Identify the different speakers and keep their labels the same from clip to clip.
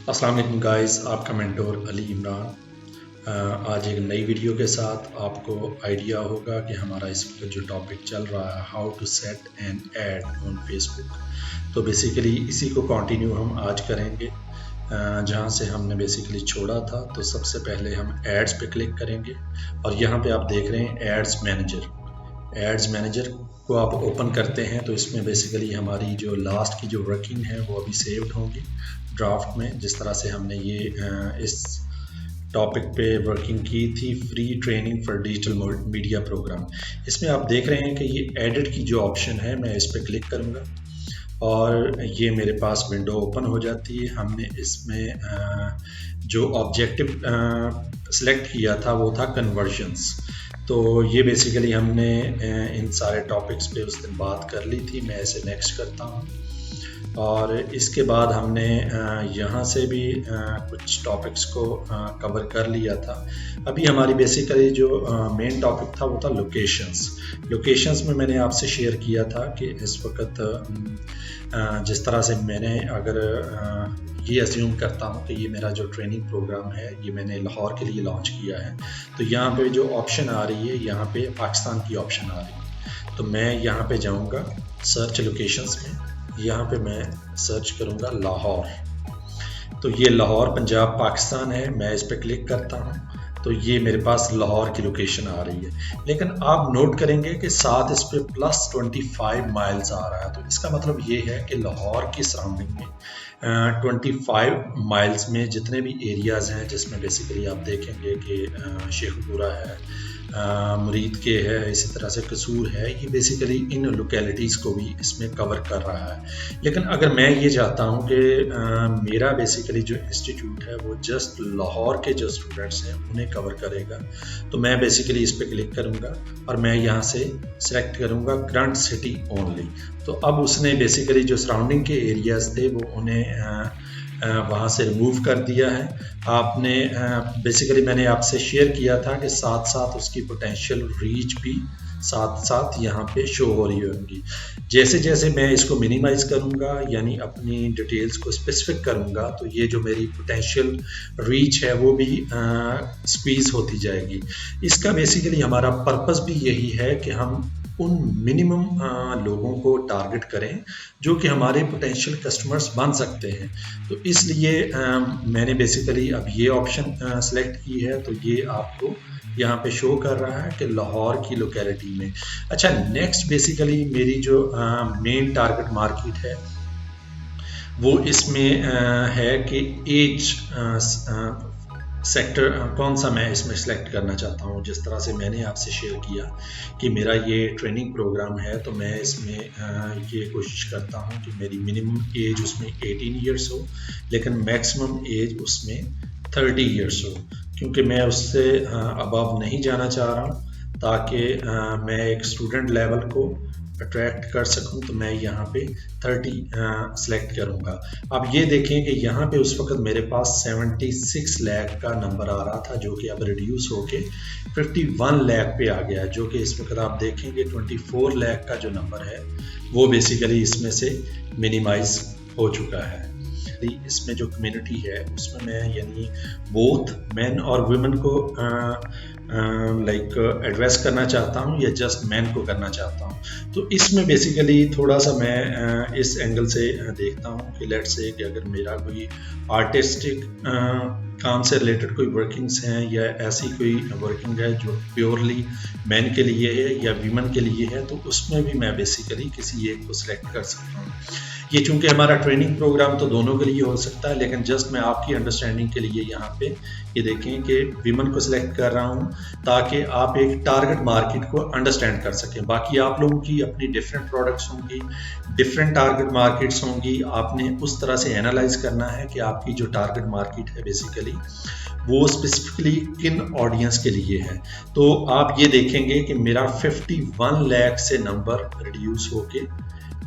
Speaker 1: अस्सलाम वालेकुम गाइस, आपका मेंटोर अली इमरान। आज एक नई वीडियो के साथ आपको आइडिया होगा कि हमारा इस वक्त जो टॉपिक चल रहा है how to set an ad on Facebook. तो बेसिकली इसी को कंटिन्यू हम आज करेंगे जहां से हमने बेसिकली छोड़ा था। तो सबसे पहले हम एड्स पे क्लिक करेंगे और यहाँ पे आप देख रहे हैं एड्स मैनेजर को आप ओपन करते हैं तो इसमें बेसिकली हमारी जो लास्ट की जो वर्किंग है वो अभी सेव्ड होंगी ड्राफ्ट में। जिस तरह से हमने ये इस टॉपिक पे वर्किंग की थी, free training for digital media program. इसमें आप देख रहे हैं कि ये एडिट की जो ऑप्शन है, मैं इस पर क्लिक करूँगा और ये मेरे पास विंडो ओपन हो जाती है। हमने इसमें जो ऑब्जेक्टिव सेलेक्ट किया था वो था कन्वर्जन्स। तो ये बेसिकली हमने इन सारे टॉपिक्स पे उस दिन बात कर ली थी। मैं इसे नेक्स्ट करता हूँ और इसके बाद हमने यहाँ से भी कुछ टॉपिक्स को कवर कर लिया था। अभी हमारी बेसिकली जो मेन टॉपिक था वो था लोकेशंस में मैंने आपसे शेयर किया था कि इस वक्त जिस तरह से मैंने अगर ये अज्यूम करता हूँ कि ये मेरा जो ट्रेनिंग प्रोग्राम है ये मैंने लाहौर के लिए लॉन्च किया है, तो यहाँ पे जो ऑप्शन आ रही है यहाँ पे पाकिस्तान की ऑप्शन आ रही है। तो मैं यहाँ पे जाऊँगा सर्च लोकेशंस में, यहाँ पे मैं सर्च करूँगा लाहौर। तो ये लाहौर पंजाब पाकिस्तान है। मैं इस पर क्लिक करता हूँ तो ये मेरे पास लाहौर की लोकेशन आ रही है। लेकिन आप नोट करेंगे कि साथ इस पे +25 माइल्स आ रहा है। तो इसका मतलब ये है कि लाहौर की सराउंडिंग में 25 माइल्स में जितने भी एरियाज़ हैं, जिसमें बेसिकली आप देखेंगे कि शेखपुरा है, मुरीद के है, इसी तरह से कसूर है, ये बेसिकली इन लोकेलिटीज़ को भी इसमें कवर कर रहा है। लेकिन अगर मैं ये चाहता हूँ कि मेरा बेसिकली जो इंस्टीट्यूट है वो जस्ट लाहौर के जो स्टूडेंट्स हैं उन्हें कवर करेगा, तो मैं बेसिकली इस पर क्लिक करूँगा और मैं यहाँ से सिलेक्ट करूँगा करंट सिटी ओनली। तो अब उसने बेसिकली जो सराउंडिंग के एरियाज़ थे वो उन्हें वहाँ से रिमूव कर दिया है। आपने बेसिकली मैंने आपसे शेयर किया था कि साथ साथ उसकी पोटेंशियल रीच भी साथ साथ यहाँ पे शो हो रही होगी। जैसे जैसे मैं इसको मिनिमाइज करूँगा यानी अपनी डिटेल्स को स्पेसिफिक करूँगा तो ये जो मेरी पोटेंशियल रीच है वो भी स्क्वीज होती जाएगी। इसका बेसिकली हमारा पर्पस भी यही है कि हम उन मिनिमम लोगों को टारगेट करें जो कि हमारे पोटेंशियल कस्टमर्स बन सकते हैं। तो इसलिए मैंने बेसिकली अब ये ऑप्शन सेलेक्ट की है। तो ये आपको यहाँ पे शो कर रहा है कि लाहौर की लोकेलिटी में। अच्छा, नेक्स्ट बेसिकली मेरी जो मेन टारगेट मार्केट है वो इसमें है कि एज सेक्टर कौन सा मैं इसमें सेलेक्ट करना चाहता हूँ। जिस तरह से मैंने आपसे शेयर किया कि मेरा ये ट्रेनिंग प्रोग्राम है, तो मैं इसमें ये कोशिश करता हूँ कि मेरी मिनिमम एज उसमें 18 ईयर्स हो, लेकिन मैक्सिमम एज उसमें 30 ईयर्स हो, क्योंकि मैं उससे अबव नहीं जाना चाह रहा हूँ ताकि मैं एक स्टूडेंट लेवल को अट्रैक्ट कर सकूं। तो मैं यहाँ पे 30 सेलेक्ट करूँगा। अब ये देखें कि यहाँ पे उस वक्त मेरे पास 76 लाख का नंबर आ रहा था, जो कि अब रिड्यूस होके 51 लाख पे आ गया, जो कि इस वक्त आप देखेंगे 24 लाख का जो नंबर है वो बेसिकली इसमें से मिनिमाइज हो चुका है। इसमें जो कम्युनिटी है उसमें मैं यानी बोथ मैन और वुमेन को एड्रेस करना चाहता हूँ या जस्ट मैन को करना चाहता हूँ। तो इसमें बेसिकली थोड़ा सा मैं इस एंगल से देखता हूँ कि लेट्स से कि अगर मेरा कोई आर्टिस्टिक काम से रिलेटेड कोई वर्किंग्स हैं या ऐसी कोई वर्किंग है जो प्योरली मैन के लिए है या वीमेन के लिए है, तो उसमें भी मैं बेसिकली किसी एक को सिलेक्ट कर सकता हूँ। ये चूंकि हमारा ट्रेनिंग प्रोग्राम तो दोनों के लिए हो सकता है, लेकिन जस्ट मैं आपकी अंडरस्टैंडिंग के लिए यहाँ पे ये देखें कि वीमेन को सिलेक्ट कर रहा हूँ ताकि आप एक टारगेट मार्केट को अंडरस्टैंड कर सकें। बाकी आप लोगों की अपनी डिफरेंट प्रोडक्ट्स होंगी, डिफरेंट टारगेट मार्केट्स होंगी। आपने उस तरह से एनालाइज करना है कि आपकी जो टारगेट मार्केट है बेसिकली वो स्पेसिफिकली किन ऑडियंस के लिए है। तो आप ये देखेंगे कि मेरा 51 लाख से नंबर रिड्यूस होके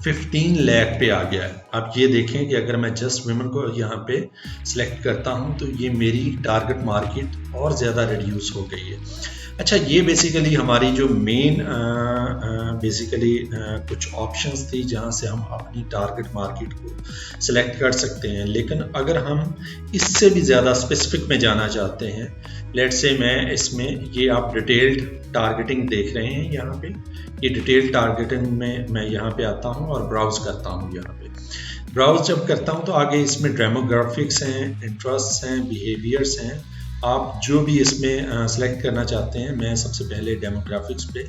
Speaker 1: 15 लाख पे आ गया है। आप ये देखें कि अगर मैं जस्ट वुमेन को यहाँ पे सिलेक्ट करता हूँ तो ये मेरी टारगेट मार्केट और ज़्यादा रिड्यूस हो गई है। अच्छा, ये बेसिकली हमारी जो मेन बेसिकली कुछ ऑप्शंस थी जहाँ से हम अपनी टारगेट मार्केट को सिलेक्ट कर सकते हैं। लेकिन अगर हम इससे भी ज़्यादा स्पेसिफिक में जाना चाहते हैं, लेट्स से मैं इसमें, ये आप डिटेल्ड टारगेटिंग देख रहे हैं यहाँ पे, ये डिटेल्ड टारगेटिंग में मैं यहाँ पे आता हूँ और ब्राउज करता हूँ। यहाँ पे ब्राउज जब करता हूँ तो आगे इसमें डेमोग्राफिक्स हैं, इंटरेस्ट हैं, बिहेवियर्स हैं, आप जो भी इसमें सेलेक्ट करना चाहते हैं। मैं सबसे पहले डेमोग्राफिक्स पे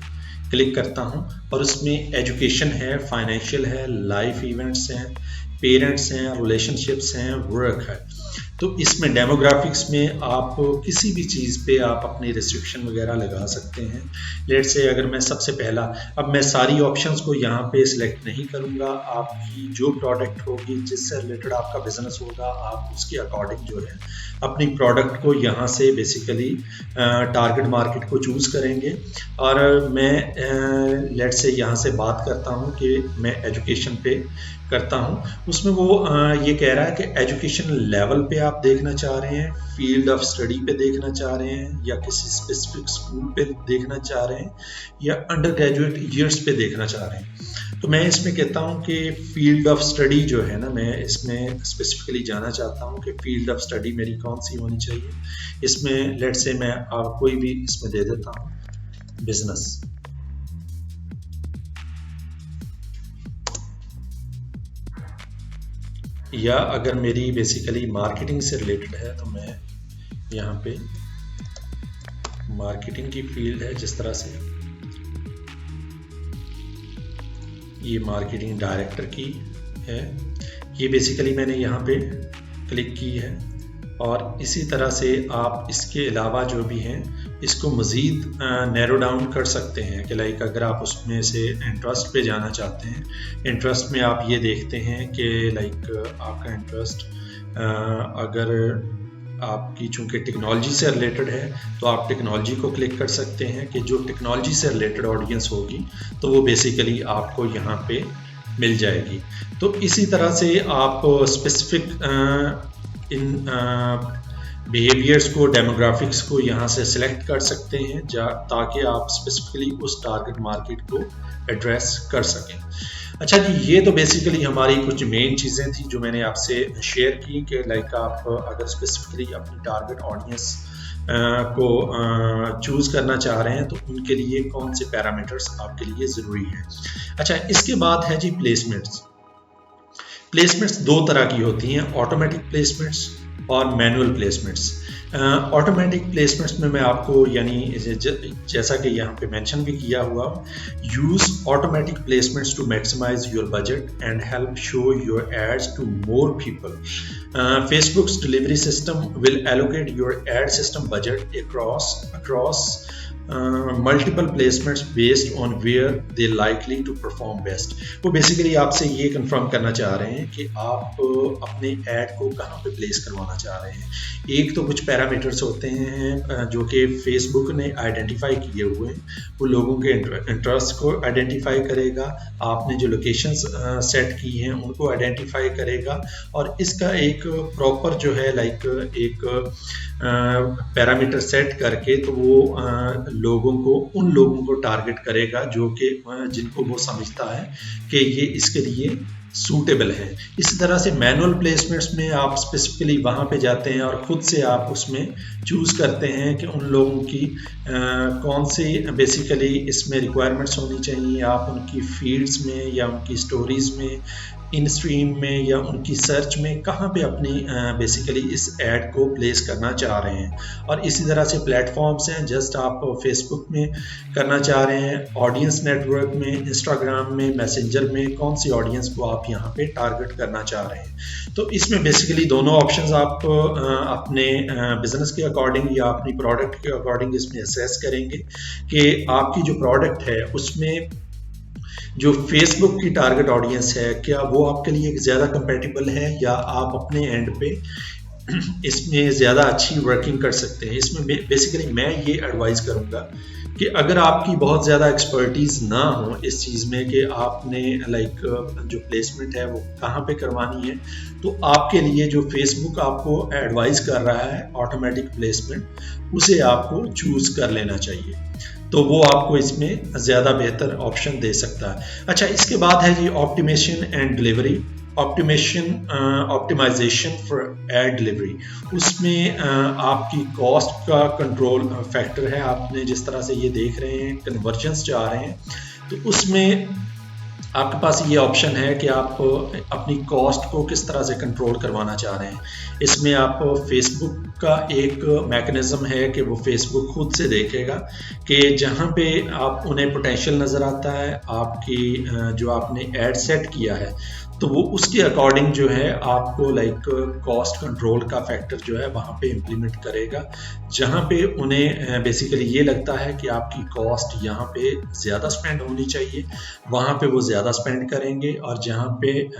Speaker 1: क्लिक करता हूं और उसमें एजुकेशन है, फाइनेंशियल है, लाइफ इवेंट्स हैं, पेरेंट्स हैं, रिलेशनशिप्स हैं, वर्क है। तो इसमें डेमोग्राफिक्स में आप किसी भी चीज़ पे आप अपनी रिस्ट्रिक्शन वगैरह लगा सकते हैं। लेट्स से अगर मैं सबसे पहला, अब मैं सारी ऑप्शंस को यहाँ पे सिलेक्ट नहीं करूँगा, आपकी जो प्रोडक्ट होगी, जिससे रिलेटेड आपका बिजनेस होगा, आप उसके अकॉर्डिंग जो है अपनी प्रोडक्ट को यहाँ से बेसिकली टारगेट मार्केट को चूज़ करेंगे। और मैं लेट्स से यहाँ से बात करता हूँ कि मैं एजुकेशन पे करता हूँ। उसमें वो ये कह रहा है कि एजुकेशन लेवल पे आप देखना चाह रहे हैं, फील्ड ऑफ स्टडी पे देखना चाह रहे हैं, या किसी स्पेसिफिक स्कूल पे देखना चाह रहे हैं, या अंडर ग्रेजुएट ईयर्स पे देखना चाह रहे हैं। तो मैं इसमें कहता हूँ कि फील्ड ऑफ स्टडी जो है ना, मैं इसमें स्पेसिफिकली जाना चाहता हूँ कि फील्ड ऑफ स्टडी मेरी कौन सी होनी चाहिए। इसमें लेट्स से मैं कोई भी इसमें दे देता हूँ, बिजनेस। या अगर मेरी बेसिकली मार्केटिंग से रिलेटेड है तो मैं यहाँ पे मार्केटिंग की फील्ड है, जिस तरह से ये मार्केटिंग डायरेक्टर की है, ये बेसिकली मैंने यहाँ पे क्लिक की है। और इसी तरह से आप इसके अलावा जो भी हैं इसको मज़ीद नैरो डाउन कर सकते हैं कि लाइक अगर आप उसमें से इंटरेस्ट पे जाना चाहते हैं, इंटरेस्ट में आप ये देखते हैं कि लाइक आपका इंटरेस्ट अगर आपकी चूँकि टेक्नोलॉजी से रिलेटेड है तो आप टेक्नोलॉजी को क्लिक कर सकते हैं कि जो टेक्नोलॉजी से रिलेटेड ऑडियंस होगी तो वो बेसिकली आपको यहाँ पे मिल जाएगी। तो इसी तरह से आप स्पेसिफिक इन बिहेवियर्स को, डेमोग्राफिक्स को यहाँ से सिलेक्ट कर सकते हैं ताकि आप स्पेसिफिकली उस टारगेट मार्केट को एड्रेस कर सकें। अच्छा जी, ये तो बेसिकली हमारी कुछ मेन चीज़ें थी जो मैंने आपसे शेयर की कि लाइक आप अगर स्पेसिफिकली अपनी टारगेट ऑडियंस को चूज़ करना चाह रहे हैं तो उनके लिए कौन से पैरामीटर्स आपके लिए ज़रूरी हैं। अच्छा, इसके बाद है जी प्लेसमेंट्स। प्लेसमेंट्स दो तरह की होती हैं, ऑटोमेटिक प्लेसमेंट्स और मैनुअल प्लेसमेंट्स। ऑटोमेटिक प्लेसमेंट्स में मैं आपको यानी जैसा कि यहाँ पे मेंशन भी किया हुआ, use automatic placements to maximise your budget and help show your ads to more people. Facebook's delivery system will allocate your ad system budget across multiple placements based on where they likely to perform best. वो basically आपसे ये confirm करना चाह रहे हैं कि आप अपने ऐड को कहाँ पे प्लेस करवाना चाह रहे हैं। एक तो कुछ पैरामीटर्स होते हैं जो कि फेसबुक ने आइडेंटिफाई किए हुए हैं, वो लोगों के इंटरेस्ट को आइडेंटिफाई करेगा, आपने जो लोकेशंस सेट की हैं उनको आइडेंटिफाई करेगा, और इसका एक प्रॉपर जो है लाइक एक पैरामीटर सेट करके तो वो उन लोगों को टारगेट करेगा जो कि जिनको वो समझता है कि ये इसके लिए सूटेबल है। इसी तरह से मैनुअल प्लेसमेंट्स में आप स्पेसिफिकली वहाँ पे जाते हैं और ख़ुद से आप उसमें चूज़ करते हैं कि उन लोगों की कौन सी बेसिकली इसमें रिक्वायरमेंट्स होनी चाहिए। आप उनकी फीड्स में या उनकी स्टोरीज़ में, इन स्ट्रीम में या उनकी सर्च में कहाँ पे अपनी बेसिकली इस ऐड को प्लेस करना चाह रहे हैं। और इसी तरह से प्लेटफॉर्म्स हैं, जस्ट आप फेसबुक में करना चाह रहे हैं, ऑडियंस नेटवर्क में, इंस्टाग्राम में, मैसेंजर में, कौन सी ऑडियंस को आप यहाँ पे टारगेट करना चाह रहे हैं। तो इसमें बेसिकली दोनों ऑप्शंस आप अपने बिजनेस के अकॉर्डिंग या अपनी प्रोडक्ट के अकॉर्डिंग इसमें असेस करेंगे कि आपकी जो प्रोडक्ट है उसमें जो फेसबुक की टारगेट ऑडियंस है क्या वो आपके लिए ज़्यादा कंपेटेबल है, या आप अपने एंड पे इसमें ज़्यादा अच्छी वर्किंग कर सकते हैं। इसमें बेसिकली मैं ये एडवाइस करूँगा कि अगर आपकी बहुत ज़्यादा एक्सपर्टीज़ ना हो इस चीज़ में कि आपने जो प्लेसमेंट है वो कहाँ पे करवानी है, तो आपके लिए जो फेसबुक आपको एडवाइस कर रहा है ऑटोमेटिक प्लेसमेंट, उसे आपको चूज़ कर लेना चाहिए। तो वो आपको इसमें ज़्यादा बेहतर ऑप्शन दे सकता है। अच्छा, इसके बाद है जी optimisation and delivery. Optimisation for ad delivery, उसमें आपकी कॉस्ट का कंट्रोल फैक्टर है। आपने जिस तरह से ये देख रहे हैं कन्वर्जन्स जा रहे हैं, तो उसमें आपके पास ये ऑप्शन है कि आप अपनी कॉस्ट को किस तरह से कंट्रोल करवाना चाह रहे हैं। इसमें आप फेसबुक का एक मैकेनिज़्म है कि वो फेसबुक खुद से देखेगा कि जहाँ पे आप उन्हें पोटेंशियल नज़र आता है, आपकी जो आपने ऐड सेट किया है, तो वो उसके अकॉर्डिंग जो है आपको कॉस्ट कंट्रोल का फैक्टर जो है वहाँ पे इम्प्लीमेंट करेगा। जहाँ पे उन्हें बेसिकली ये लगता है कि आपकी कॉस्ट यहाँ पे ज़्यादा स्पेंड होनी चाहिए, वहाँ पे वो ज़्यादा स्पेंड करेंगे, और जहाँ पे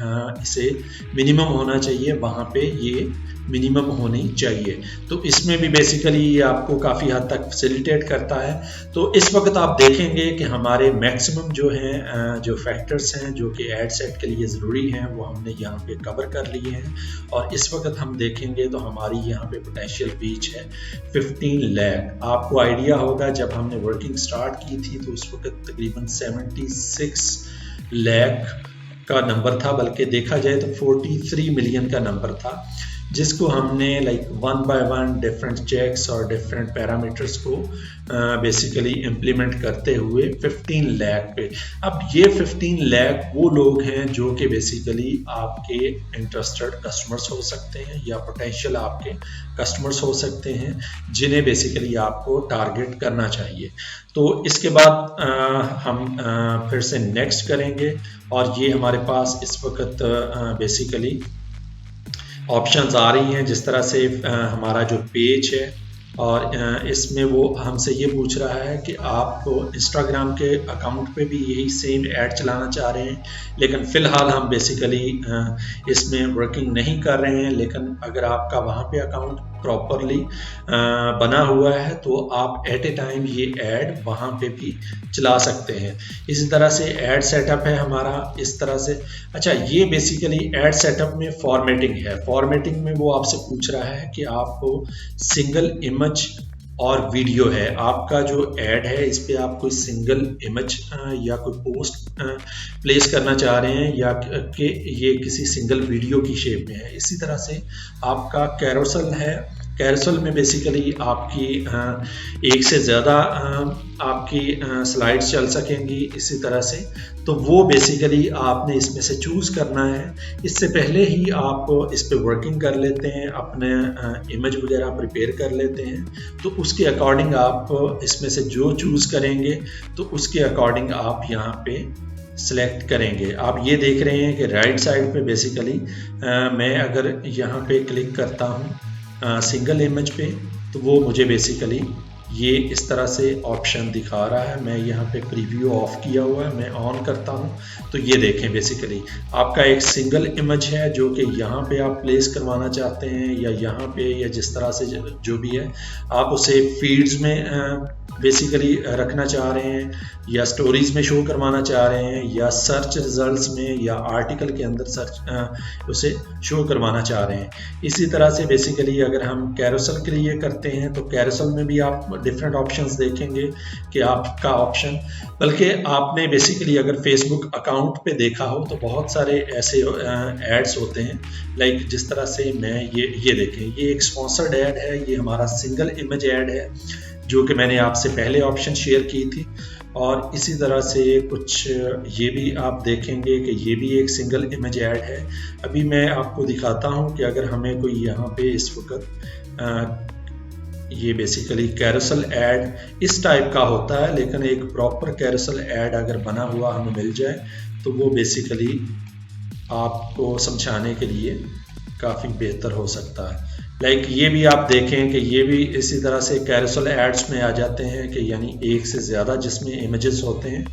Speaker 1: इसे मिनिमम होना चाहिए वहाँ पे ये मिनिमम होनी चाहिए। तो इसमें भी बेसिकली ये आपको काफ़ी हद तक फैसिलिटेट करता है। तो इस वक्त आप देखेंगे कि हमारे मैक्सिमम जो हैं जो फैक्टर्स हैं जो कि एड सेट के लिए ज़रूरी हैं, वो हमने यहाँ पे कवर कर लिए हैं। और इस वक्त हम देखेंगे तो हमारी यहाँ पे पोटेंशियल रीच है 15 लाख। आपको आइडिया होगा जब हमने वर्किंग स्टार्ट की थी तो उस वक्त तकरीबन 76 लाख का नंबर था, बल्कि देखा जाए तो 43 मिलियन का नंबर था, जिसको हमने one by one different checks और डिफरेंट पैरामीटर्स को बेसिकली इम्प्लीमेंट करते हुए 15 लाख पे। अब ये 15 लाख वो लोग हैं जो कि बेसिकली आपके इंटरेस्टेड कस्टमर्स हो सकते हैं या पोटेंशियल आपके कस्टमर्स हो सकते हैं, जिन्हें बेसिकली आपको टारगेट करना चाहिए। तो इसके बाद हम फिर से नेक्स्ट करेंगे, और ये हमारे पास इस वक्त बेसिकली ऑप्शंस आ रही हैं। जिस तरह से हमारा जो पेज है, और इसमें वो हमसे ये पूछ रहा है कि आप इंस्टाग्राम के अकाउंट पे भी यही सेम ऐड चलाना चाह रहे हैं, लेकिन फ़िलहाल हम बेसिकली इसमें वर्किंग नहीं कर रहे हैं। लेकिन अगर आपका वहाँ पे अकाउंट प्रॉपरली बना हुआ है तो आप एट ए टाइम ये ऐड वहाँ पे भी चला सकते हैं। इसी तरह से ऐड सेटअप है हमारा इस तरह से। अच्छा, ये बेसिकली ऐड सेटअप में फॉर्मेटिंग है। फॉर्मेटिंग में वो आपसे पूछ रहा है कि आपको सिंगल इमेज और वीडियो है, आपका जो ऐड है इस पे आप कोई सिंगल इमेज या कोई पोस्ट प्लेस करना चाह रहे हैं, या कि ये किसी सिंगल वीडियो की शेप में है। इसी तरह से आपका कैरोसेल है। कैरोसेल में बेसिकली आपकी एक से ज़्यादा आपकी स्लाइड्स चल सकेंगी इसी तरह से। तो वो बेसिकली आपने इसमें से चूज़ करना है। इससे पहले ही आप इस पे वर्किंग कर लेते हैं, अपने इमेज वगैरह प्रिपेयर कर लेते हैं, तो उसके अकॉर्डिंग आप इसमें से जो चूज़ करेंगे तो उसके अकॉर्डिंग आप यहाँ पे सेलेक्ट करेंगे। आप ये देख रहे हैं कि राइट साइड पे बेसिकली मैं अगर यहाँ पे क्लिक करता हूँ सिंगल इमेज पे, तो वो मुझे बेसिकली ये इस तरह से ऑप्शन दिखा रहा है। मैं यहाँ पे प्रीव्यू ऑफ किया हुआ है, मैं ऑन करता हूँ तो ये देखें बेसिकली आपका एक सिंगल इमेज है जो कि यहाँ पे आप प्लेस करवाना चाहते हैं, या यहाँ पे, या जिस तरह से जो भी है आप उसे फीड्स में बेसिकली रखना चाह रहे हैं, या स्टोरीज में शो करवाना चाह रहे हैं, या सर्च रिजल्ट्स में या आर्टिकल के अंदर सर्च उसे शो करवाना चाह रहे हैं। इसी तरह से बेसिकली अगर हम कैरोसेल के लिए करते हैं तो कैरोसेल में भी आप डिफरेंट ऑप्शंस देखेंगे कि आपका ऑप्शन, बल्कि आपने बेसिकली अगर फेसबुक अकाउंट पे देखा हो तो बहुत सारे ऐसे एड्स होते हैं, जिस तरह से मैं ये देखें, ये एक स्पॉन्सर्ड ऐड है, ये हमारा सिंगल इमेज ऐड है जो कि मैंने आपसे पहले ऑप्शन शेयर की थी। और इसी तरह से कुछ ये भी आप देखेंगे कि ये भी एक सिंगल इमेज ऐड है। अभी मैं आपको दिखाता हूँ कि अगर हमें कोई यहाँ पे इस वक्त ये बेसिकली कैरोसेल ऐड इस टाइप का होता है, लेकिन एक प्रॉपर कैरोसेल ऐड अगर बना हुआ हमें मिल जाए तो वो बेसिकली आपको समझाने के लिए काफ़ी बेहतर हो सकता है। ये भी आप देखें कि ये भी इसी तरह से कैरोसेल एड्स में आ जाते हैं कि यानी एक से ज़्यादा जिसमें इमेजेस होते हैं।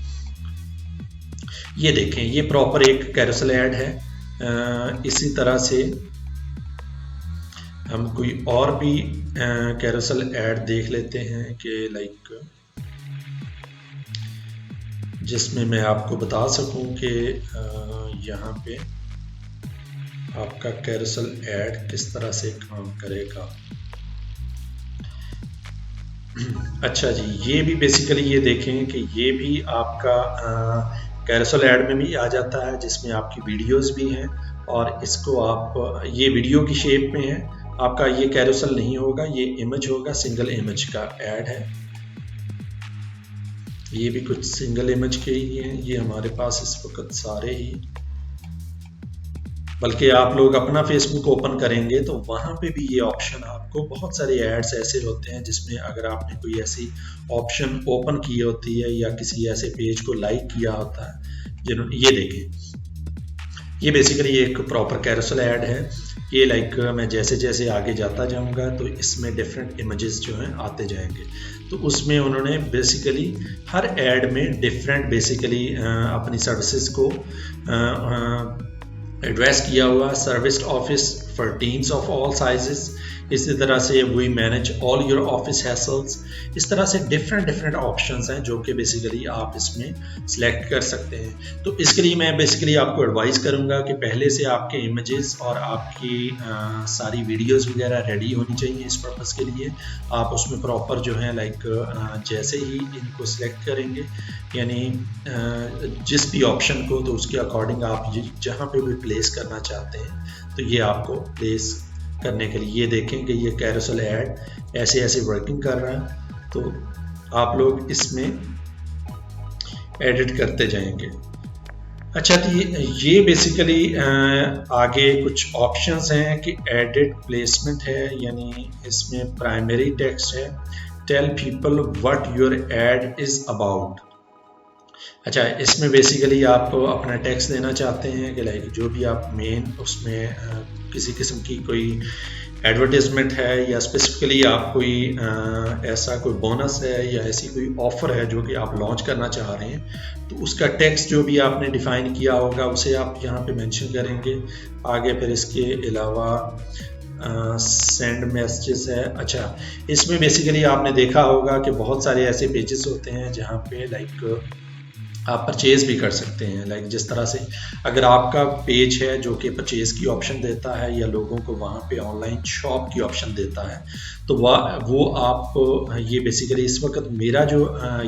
Speaker 1: ये देखें, ये प्रॉपर एक कैरोसेल ऐड है। इसी तरह से हम कोई और भी कैरोसेल ऐड देख लेते हैं कि जिसमें मैं आपको बता सकूं कि यहाँ पे आपका कैरोसेल ऐड किस तरह से काम करेगा। अच्छा जी, ये भी बेसिकली ये देखें कि ये भी आपका कैरोसेल ऐड में भी आ जाता है, जिसमें आपकी वीडियोस भी हैं और इसको आप ये वीडियो की शेप में है। आपका ये कैरोसेल नहीं होगा, ये इमेज होगा, सिंगल इमेज का ऐड है। ये भी कुछ सिंगल इमेज के ही हैं, ये हमारे पास इस वक्त सारे ही। बल्कि आप लोग अपना फेसबुक ओपन करेंगे तो वहाँ पे भी ये ऑप्शन आपको, बहुत सारे एड्स ऐसे होते हैं जिसमें अगर आपने कोई ऐसी ऑप्शन ओपन की होती है या किसी ऐसे पेज को लाइक किया होता है, जिन्होंने ये देखें, ये बेसिकली एक प्रॉपर कैरोसेल ऐड है। ये लाइक मैं जैसे जैसे आगे जाता जाऊंगा तो इसमें डिफरेंट इमेजेस जो हैं आते जाएंगे। तो उसमें उन्होंने बेसिकली हर ऐड में डिफरेंट बेसिकली अपनी सर्विसेज को एड्रेस किया हुआ। Service office for teams of all sizes, इसी तरह से we manage all your office hassles. इस तरह से डिफरेंट ऑप्शंस हैं जो कि बेसिकली आप इसमें सिलेक्ट कर सकते हैं। तो इसके लिए मैं बेसिकली आपको एडवाइस करूंगा कि पहले से आपके इमेजेस और आपकी सारी वीडियोस वगैरह रेडी होनी चाहिए इस पर्पस के लिए। आप उसमें प्रॉपर जो है लाइक जैसे ही इनको सिलेक्ट करेंगे, यानी जिस भी ऑप्शन को, तो उसके अकॉर्डिंग आप जहाँ पे भी प्लेस करना चाहते हैं तो ये आपको प्लेस करने के लिए, ये देखें कि ये कैरोसेल ऐड ऐसे ऐसे वर्किंग कर रहा है। तो आप लोग इसमें एडिट करते जाएंगे। अच्छा, तो ये बेसिकली आगे कुछ ऑप्शंस हैं कि एडिट प्लेसमेंट है, यानी इसमें प्राइमरी टेक्स्ट है, tell people what your ad is about. अच्छा, इसमें बेसिकली आप अपना टेक्स्ट देना चाहते हैं कि लाइक जो भी आप मेन उसमें किसी किस्म की कोई एडवर्टाइजमेंट है या स्पेसिफिकली आप कोई ऐसा कोई बोनस है या ऐसी कोई ऑफ़र है जो कि आप लॉन्च करना चाह रहे हैं, तो उसका टेक्स्ट जो भी आपने डिफ़ाइन किया होगा उसे आप यहाँ पे मेंशन करेंगे। आगे फिर इसके अलावा सेंड मैसेजेस है। अच्छा, इसमें बेसिकली आपने देखा होगा कि बहुत सारे ऐसे पेजेस होते हैं जहाँ पे लाइक आप परचेज़ भी कर सकते हैं। लाइक जिस तरह से अगर आपका पेज है जो कि परचेज़ की ऑप्शन देता है या लोगों को वहाँ पे ऑनलाइन शॉप की ऑप्शन देता है, तो वो आप ये बेसिकली इस वक्त मेरा जो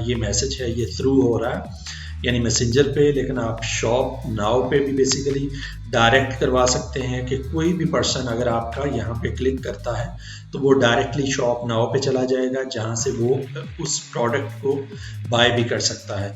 Speaker 1: ये मैसेज है ये थ्रू हो रहा है यानी मैसेंजर पे, लेकिन आप शॉप नाउ पे भी बेसिकली डायरेक्ट करवा सकते हैं कि कोई भी पर्सन अगर आपका यहाँ पे क्लिक करता है तो वो डायरेक्टली शॉप नाउ पे चला जाएगा जहाँ से वो उस प्रोडक्ट को बाय भी कर सकता है।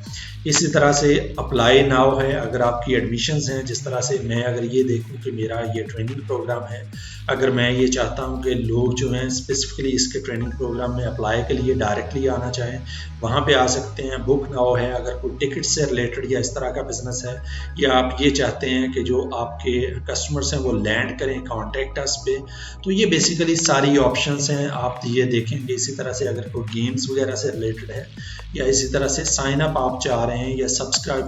Speaker 1: इसी तरह से अप्लाई नाउ है, अगर आपकी एडमिशन्स हैं, जिस तरह से मैं अगर ये देखूं कि मेरा ये ट्रेनिंग प्रोग्राम है, अगर मैं ये चाहता हूं कि लोग जो हैं स्पेसिफिकली इसके ट्रेनिंग प्रोग्राम में अप्लाई के लिए डायरेक्टली आना चाहें, वहाँ पे आ सकते हैं। बुक नाउ है, अगर कोई टिकट से रिलेटेड या इस तरह का बिजनेस है, या आप ये चाहते हैं कि जो आपके कस्टमर्स हैं वो लैंड करें कॉन्टैक्ट अस पे, तो ये बेसिकली सारी ऑप्शंस हैं, आप ये देखेंगे। इसी तरह से अगर कोई गेम्स वगैरह से रिलेटेड है या इसी तरह से साइन अप आप चाह रहे हैं या सब्सक्राइब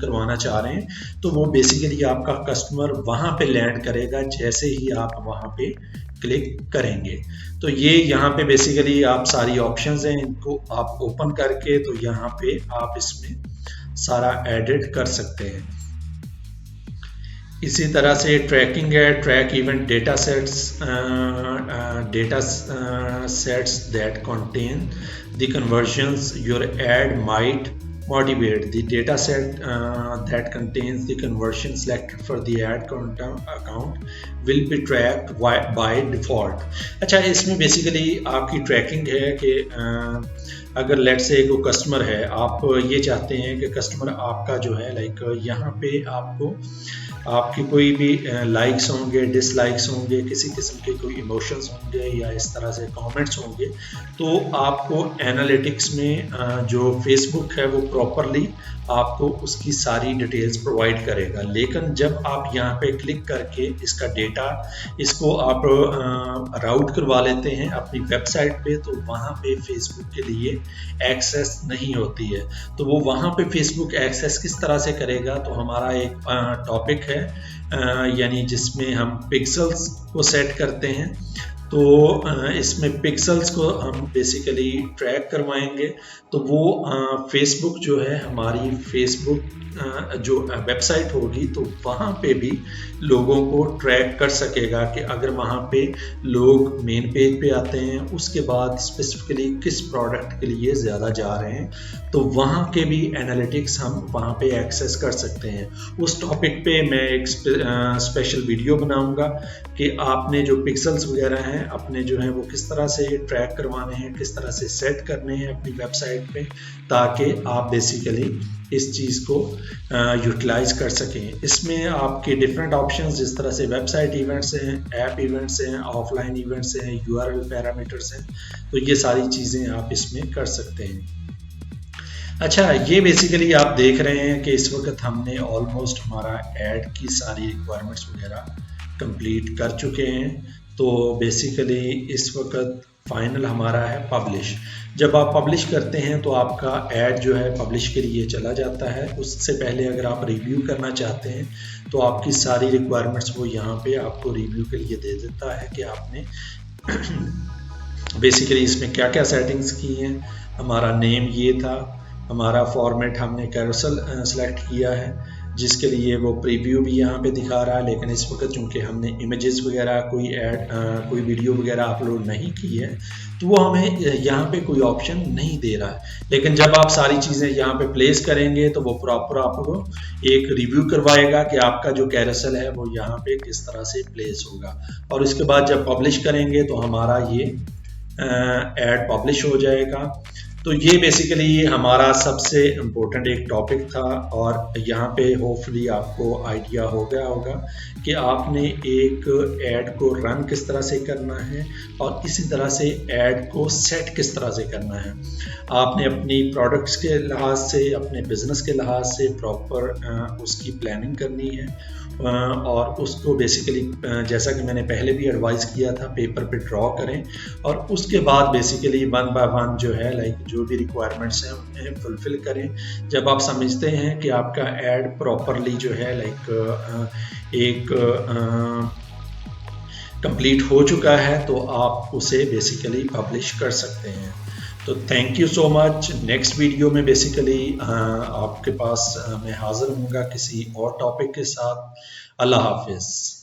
Speaker 1: करवाना चाह रहे हैं, तो वो बेसिकली आपका कस्टमर वहाँ पे लैंड करेगा जैसे ही आप वहाँ पे क्लिक करेंगे। तो ये यहाँ पे बेसिकली आप सारी ऑप्शंस हैं, इनको आप ओपन करके तो यहाँ पे आप इसमें सारा एडिट कर सकते हैं। इसी तरह से ट्रैकिंग है, track event data sets that contain the convergence your add might motivate. The data set that contains the conversion selected for the ad account will be tracked by default. अच्छा, इसमें basically आपकी trekking है कि अगर late से कोई customer है, आप ये चाहते हैं कि कस्टमर आपका जो है लाइक यहाँ पे आपको आपकी कोई भी लाइक्स होंगे, डिसलाइक्स होंगे, किसी किस्म के कोई इमोशंस होंगे या इस तरह से कमेंट्स होंगे, तो आपको एनालिटिक्स में जो फेसबुक है वो प्रॉपरली आपको उसकी सारी डिटेल्स प्रोवाइड करेगा। लेकिन जब आप यहाँ पे क्लिक करके इसका डेटा इसको आप राउट करवा लेते हैं अपनी वेबसाइट पे, तो वहाँ पे फेसबुक के लिए एक्सेस नहीं होती है। तो वो वहाँ पे फेसबुक एक्सेस किस तरह से करेगा, तो हमारा एक टॉपिक है यानी जिसमें हम पिक्सल्स को सेट करते हैं। तो इसमें पिक्सल्स को हम बेसिकली ट्रैक करवाएंगे। तो वो फेसबुक जो है, हमारी फेसबुक जो वेबसाइट होगी, तो वहाँ पे भी लोगों को ट्रैक कर सकेगा कि अगर वहाँ पे लोग मेन पेज पे आते हैं, उसके बाद स्पेसिफिकली किस प्रोडक्ट के लिए ज़्यादा जा रहे हैं, तो वहाँ के भी एनालिटिक्स हम वहाँ पे एक्सेस कर सकते हैं। उस टॉपिक पे मैं एक स्पेशल वीडियो बनाऊंगा कि आपने जो पिक्सल्स वगैरह हैं अपने जो हैं वो किस तरह से ट्रैक करवाने हैं, किस तरह से सेट करने हैं अपनी वेबसाइट पे, ताकि आप बेसिकली इस चीज़ को यूटिलाइज कर सकें। इसमें आपके डिफरेंट ऑप्शंस, जिस तरह से वेबसाइट इवेंट्स हैं, ऐप इवेंट्स हैं, ऑफलाइन इवेंट्स हैं, यूआरएल पैरामीटर्स हैं, तो ये सारी चीज़ें आप इसमें कर सकते हैं। अच्छा, ये बेसिकली आप देख रहे हैं कि इस वक्त हमने ऑलमोस्ट हमारा ऐड की सारी रिक्वायरमेंट्स वगैरह कंप्लीट कर चुके हैं। तो बेसिकली इस वक्त फाइनल हमारा है पब्लिश। जब आप पब्लिश करते हैं तो आपका ऐड जो है पब्लिश के लिए चला जाता है। उससे पहले अगर आप रिव्यू करना चाहते हैं तो आपकी सारी रिक्वायरमेंट्स वो यहाँ पे आपको रिव्यू के लिए दे देता है कि आपने बेसिकली इसमें क्या क्या सेटिंग्स की हैं। हमारा नेम ये था, हमारा फॉर्मेट हमने कैरोसेल सेलेक्ट किया है, जिसके लिए वो प्रीव्यू भी यहाँ पे दिखा रहा है। लेकिन इस वक्त चूँकि हमने इमेजेस वगैरह कोई वीडियो वगैरह अपलोड नहीं की है, तो वो हमें यहाँ पे कोई ऑप्शन नहीं दे रहा है। लेकिन जब आप सारी चीज़ें यहाँ पे प्लेस करेंगे तो वो प्रॉपर आपको एक रिव्यू करवाएगा कि आपका जो कैरोसेल है वो यहाँ पे किस तरह से प्लेस होगा। और इसके बाद जब पब्लिश करेंगे तो हमारा ये ऐड पब्लिश हो जाएगा। तो ये बेसिकली हमारा सबसे इम्पोर्टेंट एक टॉपिक था, और यहाँ पे होपफुली आपको आइडिया हो गया होगा कि आपने एक ऐड को रन किस तरह से करना है और इसी तरह से ऐड को सेट किस तरह से करना है। आपने अपनी प्रोडक्ट्स के लिहाज से, अपने बिजनेस के लिहाज से प्रॉपर उसकी प्लानिंग करनी है, और उसको बेसिकली जैसा कि मैंने पहले भी एडवाइस किया था, पेपर पे ड्रॉ करें और उसके बाद बेसिकली वन बाय वन जो है जो भी रिक्वायरमेंट्स हैं उन्हें फुलफिल करें। जब आप समझते हैं कि आपका ऐड प्रॉपरली जो है एक कंप्लीट हो चुका है, तो आप उसे बेसिकली पब्लिश कर सकते हैं। तो thank you so much. Next video में बेसिकली आपके पास मैं हाजिर हूँगा किसी और टॉपिक के साथ। अल्लाह हाफिज़।